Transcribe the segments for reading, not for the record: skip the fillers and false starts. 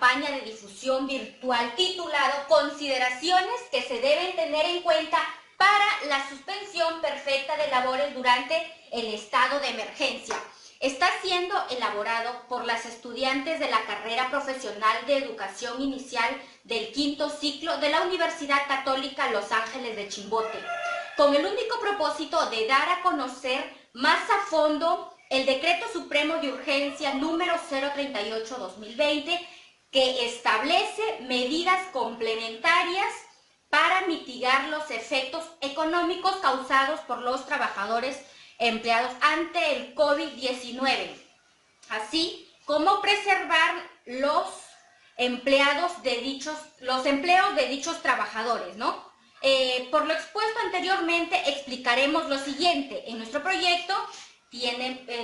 campaña de difusión virtual titulado Consideraciones que se deben tener en cuenta para la suspensión perfecta de labores durante el estado de emergencia. Está siendo elaborado por las estudiantes de la carrera profesional de educación inicial del quinto ciclo de la Universidad Católica Los Ángeles de Chimbote, con el único propósito de dar a conocer más a fondo el Decreto Supremo de Urgencia número 038-2020, que establece medidas complementarias para mitigar los efectos económicos causados por los trabajadores empleados ante el COVID-19, así como preservar los empleos de dichos trabajadores, ¿no? Por lo expuesto anteriormente, explicaremos lo siguiente. En nuestro proyecto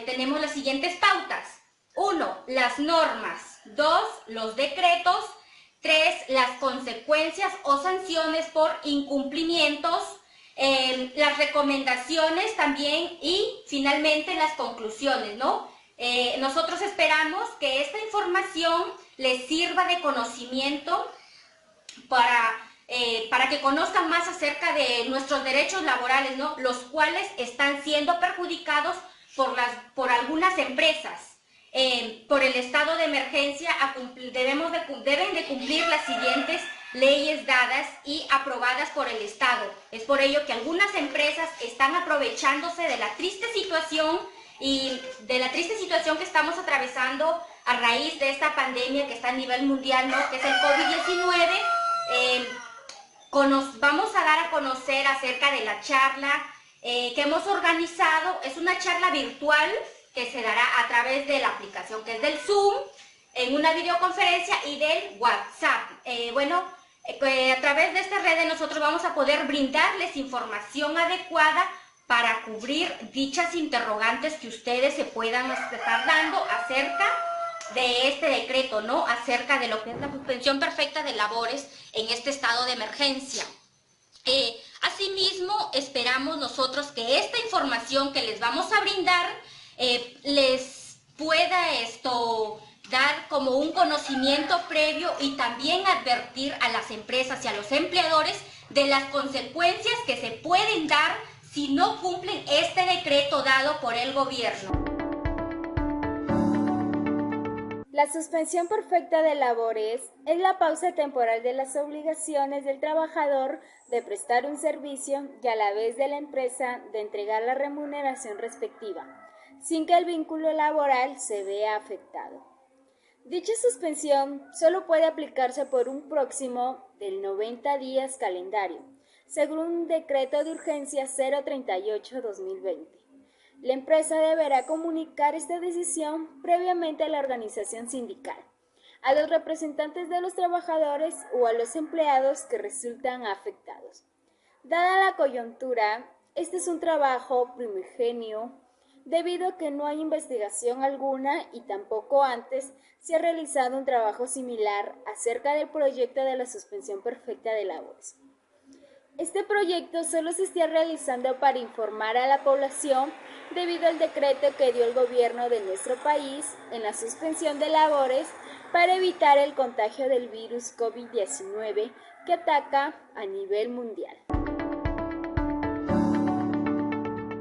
tenemos las siguientes pautas. 1. Las normas. 2. Los decretos. 3. Las consecuencias o sanciones por incumplimientos. Las recomendaciones también y finalmente las conclusiones, ¿no? Nosotros esperamos que esta información les sirva de conocimiento para que conozcan más acerca de nuestros derechos laborales, ¿no? Los cuales están siendo perjudicados por algunas empresas. Por el estado de emergencia deben de cumplir las siguientes leyes dadas y aprobadas por el Estado. Es por ello que algunas empresas están aprovechándose de la triste situación que estamos atravesando a raíz de esta pandemia que está a nivel mundial, ¿no? Que es el COVID-19. Vamos a dar a conocer acerca de la charla que hemos organizado. Es una charla virtual que se dará a través de la aplicación que es del Zoom, en una videoconferencia y del WhatsApp. A través de esta red nosotros vamos a poder brindarles información adecuada para cubrir dichas interrogantes que ustedes se puedan estar dando acerca de este decreto, ¿no? Acerca de lo que es la suspensión perfecta de labores en este estado de emergencia. Asimismo, esperamos nosotros que esta información que les vamos a brindar les pueda dar como un conocimiento previo y también advertir a las empresas y a los empleadores de las consecuencias que se pueden dar si no cumplen este decreto dado por el gobierno. La suspensión perfecta de labores es la pausa temporal de las obligaciones del trabajador de prestar un servicio y a la vez de la empresa de entregar la remuneración respectiva, sin que el vínculo laboral se vea afectado. Dicha suspensión solo puede aplicarse por un próximo de 90 días calendario, según un decreto de urgencia 038-2020. La empresa deberá comunicar esta decisión previamente a la organización sindical, a los representantes de los trabajadores o a los empleados que resultan afectados. Dada la coyuntura, este es un trabajo primigenio debido a que no hay investigación alguna y tampoco antes se ha realizado un trabajo similar acerca del proyecto de la suspensión perfecta de labores. Este proyecto solo se está realizando para informar a la población debido al decreto que dio el gobierno de nuestro país en la suspensión de labores para evitar el contagio del virus COVID-19 que ataca a nivel mundial.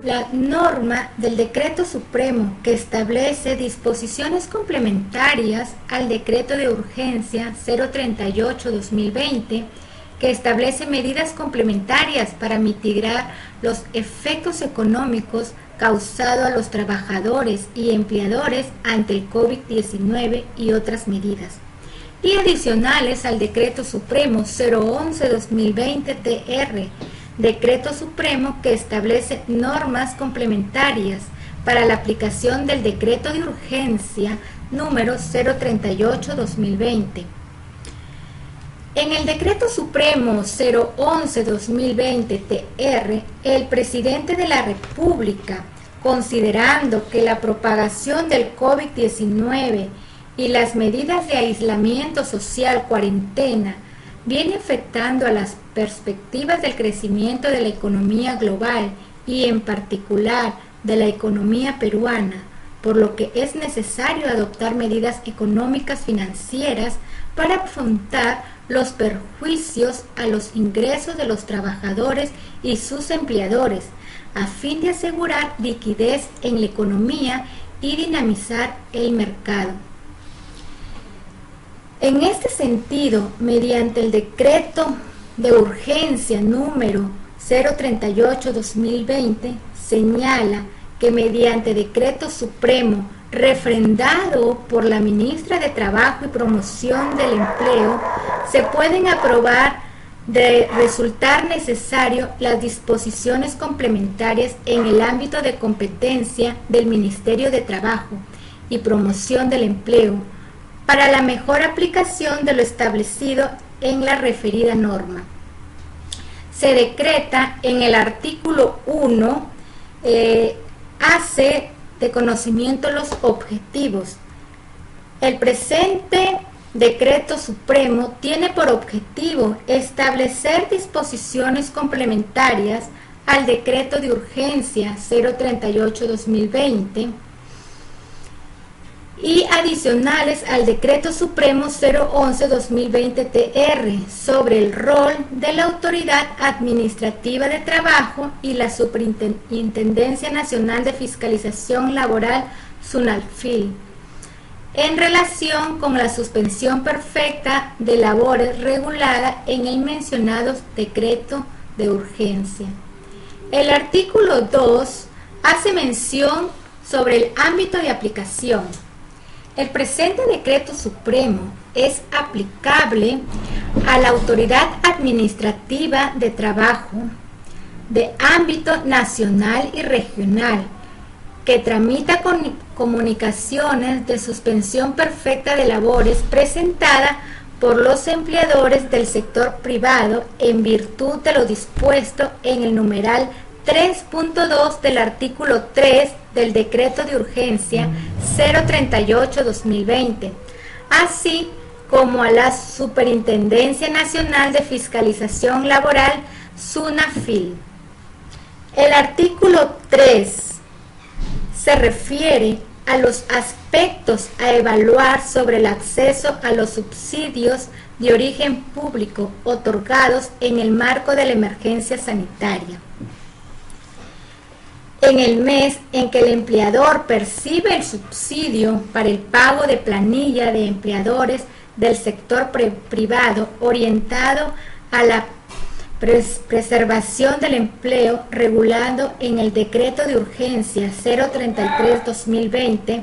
La norma del Decreto Supremo que establece disposiciones complementarias al Decreto de Urgencia 038-2020, que establece medidas complementarias para mitigar los efectos económicos causados a los trabajadores y empleadores ante el COVID-19 y otras medidas, y adicionales al Decreto Supremo 011-2020-TR, Decreto Supremo que establece normas complementarias para la aplicación del Decreto de Urgencia número 038-2020. En el Decreto Supremo 011-2020-TR, el presidente de la República, considerando que la propagación del COVID-19 y las medidas de aislamiento social, cuarentena, viene afectando a las perspectivas del crecimiento de la economía global y en particular de la economía peruana, por lo que es necesario adoptar medidas económicas financieras para afrontar los perjuicios a los ingresos de los trabajadores y sus empleadores, a fin de asegurar liquidez en la economía y dinamizar el mercado. En este sentido, mediante el decreto de urgencia número 038-2020, señala que mediante decreto supremo refrendado por la ministra de Trabajo y Promoción del Empleo, se pueden aprobar de resultar necesario las disposiciones complementarias en el ámbito de competencia del Ministerio de Trabajo y Promoción del Empleo para la mejor aplicación de lo establecido en la referida norma. Se decreta en el artículo 1, hace de conocimiento los objetivos. El presente decreto supremo tiene por objetivo establecer disposiciones complementarias al decreto de urgencia 038-2020 y adicionales al decreto supremo 011-2020-TR sobre el rol de la Autoridad Administrativa de Trabajo y la Superintendencia Nacional de Fiscalización Laboral, SUNAFIL, en relación con la suspensión perfecta de labores regulada en el mencionado decreto de urgencia. El artículo 2 hace mención sobre el ámbito de aplicación. El presente decreto supremo es aplicable a la Autoridad Administrativa de Trabajo de ámbito nacional y regional que tramita con comunicaciones de suspensión perfecta de labores presentada por los empleadores del sector privado en virtud de lo dispuesto en el numeral 3.2 del artículo 3 del decreto de urgencia 038-2020, así como a la Superintendencia Nacional de Fiscalización Laboral, SUNAFIL. El artículo 3 se refiere a los aspectos a evaluar sobre el acceso a los subsidios de origen público otorgados en el marco de la emergencia sanitaria. En el mes en que el empleador percibe el subsidio para el pago de planilla de empleadores del sector privado orientado a la preservación del empleo regulado en el decreto de urgencia 033-2020,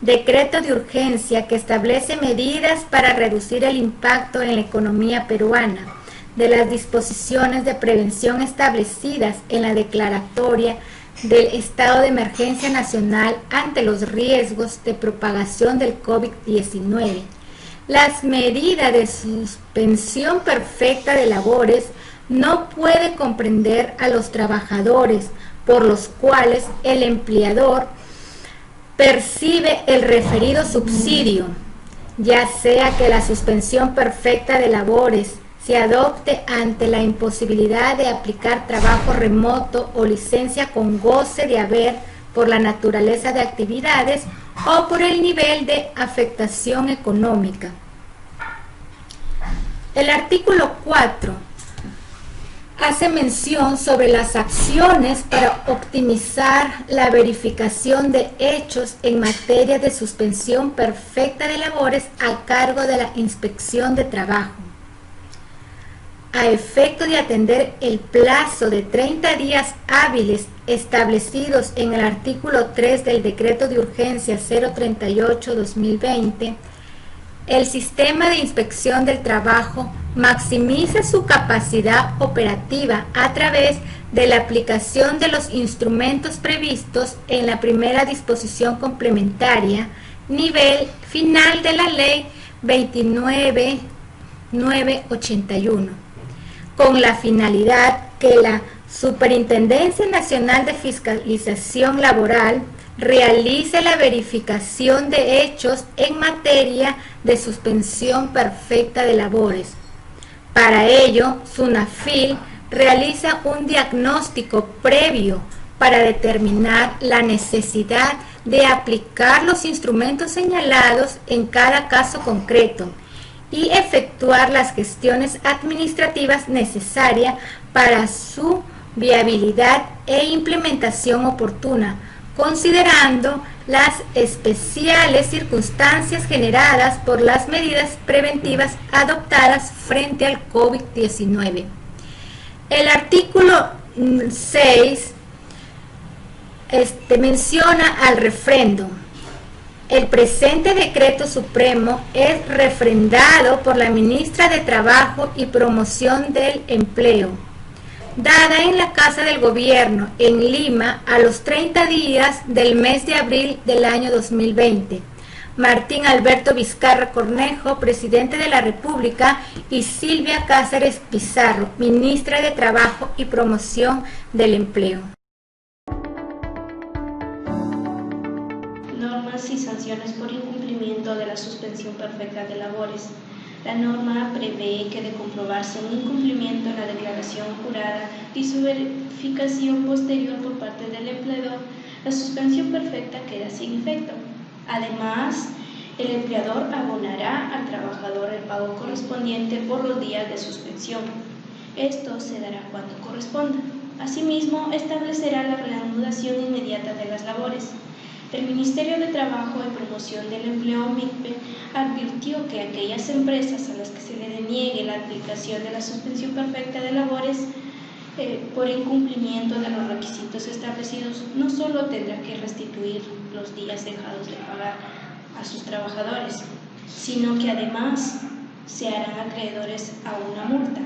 decreto de urgencia que establece medidas para reducir el impacto en la economía peruana de las disposiciones de prevención establecidas en la declaratoria del estado de emergencia nacional ante los riesgos de propagación del COVID-19. Las medidas de suspensión perfecta de labores no puede comprender a los trabajadores por los cuales el empleador percibe el referido subsidio, ya sea que la suspensión perfecta de labores se adopte ante la imposibilidad de aplicar trabajo remoto o licencia con goce de haber por la naturaleza de actividades o por el nivel de afectación económica. El artículo 4 hace mención sobre las acciones para optimizar la verificación de hechos en materia de suspensión perfecta de labores a cargo de la Inspección de Trabajo. A efecto de atender el plazo de 30 días hábiles establecidos en el artículo 3 del decreto de urgencia 038-2020, el sistema de inspección del trabajo maximiza su capacidad operativa a través de la aplicación de los instrumentos previstos en la primera disposición complementaria, nivel final de la Ley 29.981. Con la finalidad que la Superintendencia Nacional de Fiscalización Laboral realice la verificación de hechos en materia de suspensión perfecta de labores. Para ello, SUNAFIL realiza un diagnóstico previo para determinar la necesidad de aplicar los instrumentos señalados en cada caso concreto y efectuar las gestiones administrativas necesarias para su viabilidad e implementación oportuna, considerando las especiales circunstancias generadas por las medidas preventivas adoptadas frente al COVID-19. El artículo 6 menciona al refrendo. El presente decreto supremo es refrendado por la ministra de Trabajo y Promoción del Empleo, dada en la Casa del Gobierno en Lima a los 30 días del mes de abril del año 2020. Martín Alberto Vizcarra Cornejo, presidente de la República, y Silvia Cáceres Pizarro, ministra de Trabajo y Promoción del Empleo. Normas y sanciones por incumplimiento de la suspensión perfecta de labores. La norma prevé que de comprobarse un incumplimiento en la declaración jurada y su verificación posterior por parte del empleador, la suspensión perfecta queda sin efecto. Además, el empleador abonará al trabajador el pago correspondiente por los días de suspensión. Esto se dará cuando corresponda. Asimismo, establecerá la reanudación inmediata de las labores. El Ministerio de Trabajo y Promoción del Empleo, MIPE, advirtió que aquellas empresas a las que se le deniegue la aplicación de la suspensión perfecta de labores por incumplimiento de los requisitos establecidos, no solo tendrá que restituir los días dejados de pagar a sus trabajadores, sino que además se harán acreedores a una multa.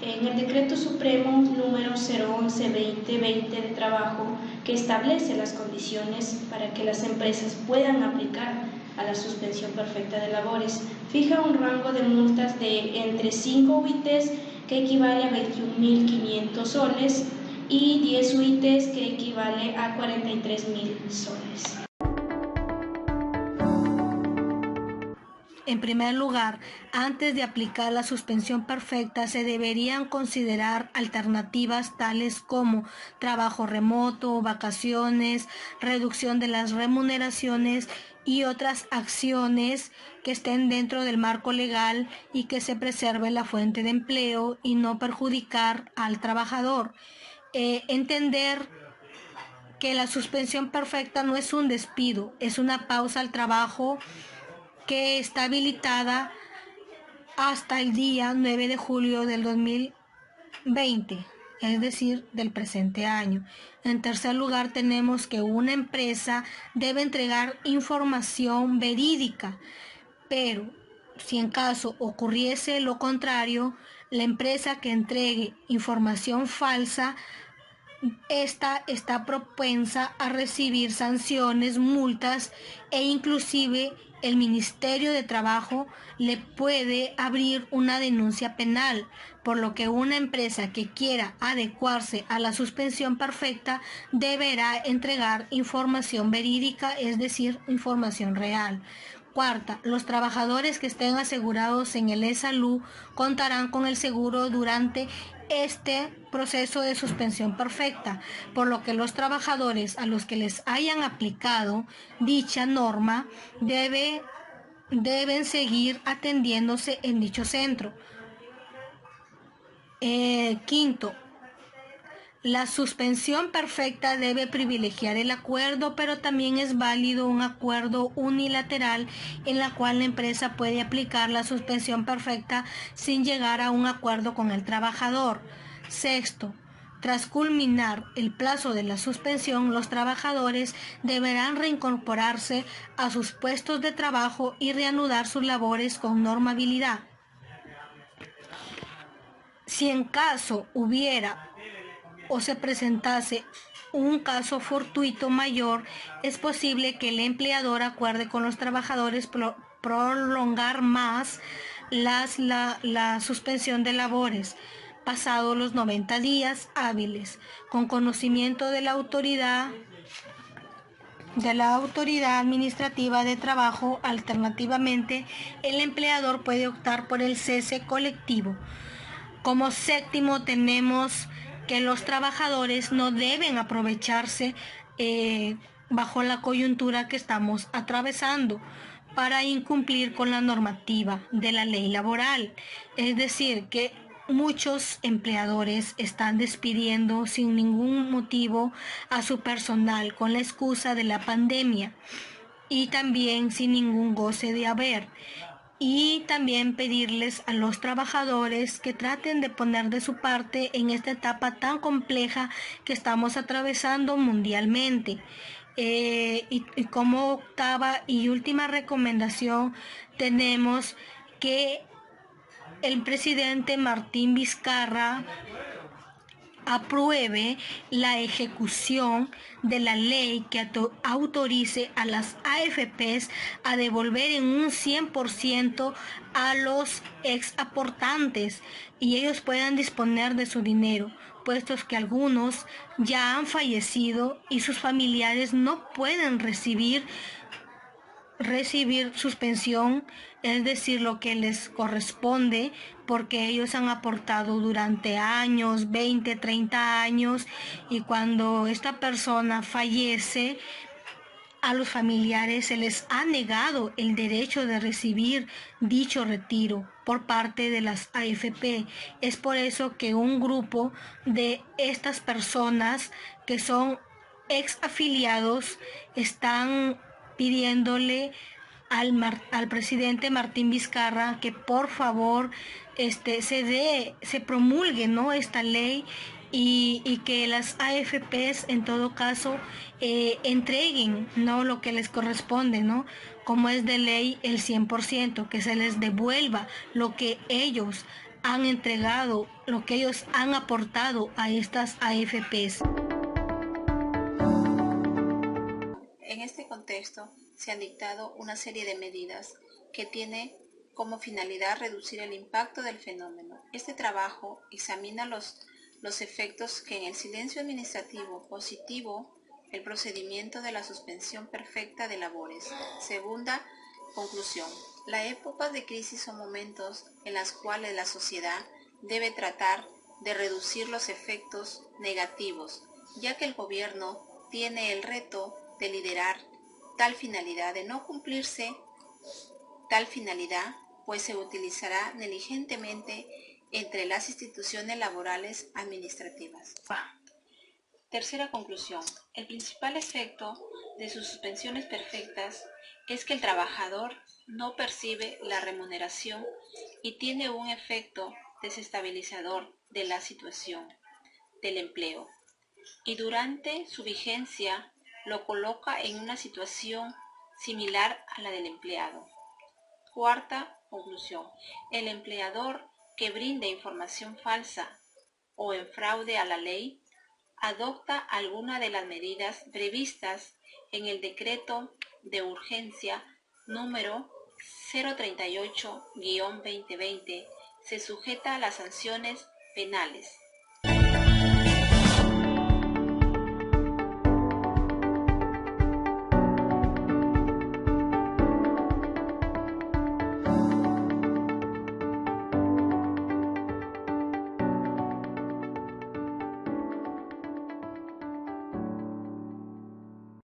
En el Decreto Supremo número 011-2020 de Trabajo, que establece las condiciones para que las empresas puedan aplicar a la suspensión perfecta de labores, fija un rango de multas de entre 5 UITs, que equivale a 21.500 soles, y 10 UITs, que equivale a 43.000 soles. En primer lugar, antes de aplicar la suspensión perfecta, se deberían considerar alternativas tales como trabajo remoto, vacaciones, reducción de las remuneraciones y otras acciones que estén dentro del marco legal y que se preserve la fuente de empleo y no perjudicar al trabajador. Entender que la suspensión perfecta no es un despido, es una pausa al trabajo que está habilitada hasta el día 9 de julio del 2020, es decir, del presente año. En tercer lugar, tenemos que una empresa debe entregar información verídica, pero si en caso ocurriese lo contrario, la empresa que entregue información falsa, esta está propensa a recibir sanciones, multas e inclusive el Ministerio de Trabajo le puede abrir una denuncia penal, por lo que una empresa que quiera adecuarse a la suspensión perfecta deberá entregar información verídica, es decir, información real. Cuarta, los trabajadores que estén asegurados en el e-Salud contarán con el seguro durante este proceso de suspensión perfecta, por lo que los trabajadores a los que les hayan aplicado dicha norma deben seguir atendiéndose en dicho centro. Quinto, la suspensión perfecta debe privilegiar el acuerdo, pero también es válido un acuerdo unilateral en la cual la empresa puede aplicar la suspensión perfecta sin llegar a un acuerdo con el trabajador. Sexto, tras culminar el plazo de la suspensión, los trabajadores deberán reincorporarse a sus puestos de trabajo y reanudar sus labores con normabilidad. Si en caso hubiera o se presentase un caso fortuito mayor, es posible que el empleador acuerde con los trabajadores prolongar más la suspensión de labores, pasados los 90 días hábiles, con conocimiento de la autoridad administrativa de trabajo. Alternativamente, el empleador puede optar por el cese colectivo. Como séptimo, tenemos que los trabajadores no deben aprovecharse bajo la coyuntura que estamos atravesando para incumplir con la normativa de la ley laboral. Es decir, que muchos empleadores están despidiendo sin ningún motivo a su personal con la excusa de la pandemia y también sin ningún goce de haber. Y también pedirles a los trabajadores que traten de poner de su parte en esta etapa tan compleja que estamos atravesando mundialmente. Y como octava y última recomendación, tenemos que el presidente Martín Vizcarra apruebe la ejecución de la ley que autorice a las AFPs a devolver en un 100% a los ex aportantes y ellos puedan disponer de su dinero, puestos que algunos ya han fallecido y sus familiares no pueden recibir suspensión, es decir, lo que les corresponde, porque ellos han aportado durante años, 20, 30 años, y cuando esta persona fallece, a los familiares se les ha negado el derecho de recibir dicho retiro por parte de las AFP. Es por eso que un grupo de estas personas que son ex afiliados están pidiéndole al presidente Martín Vizcarra que por favor se promulgue, ¿no?, esta ley y que las AFPs en todo caso entreguen, ¿no?, lo que les corresponde, ¿no?, como es de ley el 100%, que se les devuelva lo que ellos han entregado, lo que ellos han aportado a estas AFPs. En este contexto, se han dictado una serie de medidas que tiene como finalidad reducir el impacto del fenómeno. Este trabajo examina los efectos que en el silencio administrativo positivo el procedimiento de la suspensión perfecta de labores. Segunda conclusión. Las épocas de crisis son momentos en los cuales la sociedad debe tratar de reducir los efectos negativos, ya que el gobierno tiene el reto de liderar tal finalidad. De no cumplirse tal finalidad, pues se utilizará negligentemente entre las instituciones laborales administrativas. Tercera conclusión. El principal efecto de sus suspensiones perfectas es que el trabajador no percibe la remuneración y tiene un efecto desestabilizador de la situación del empleo, y durante su vigencia lo coloca en una situación similar a la del empleado. Cuarta conclusión. El empleador que brinde información falsa o en fraude a la ley adopta alguna de las medidas previstas en el decreto de urgencia número 038-2020, se sujeta a las sanciones penales.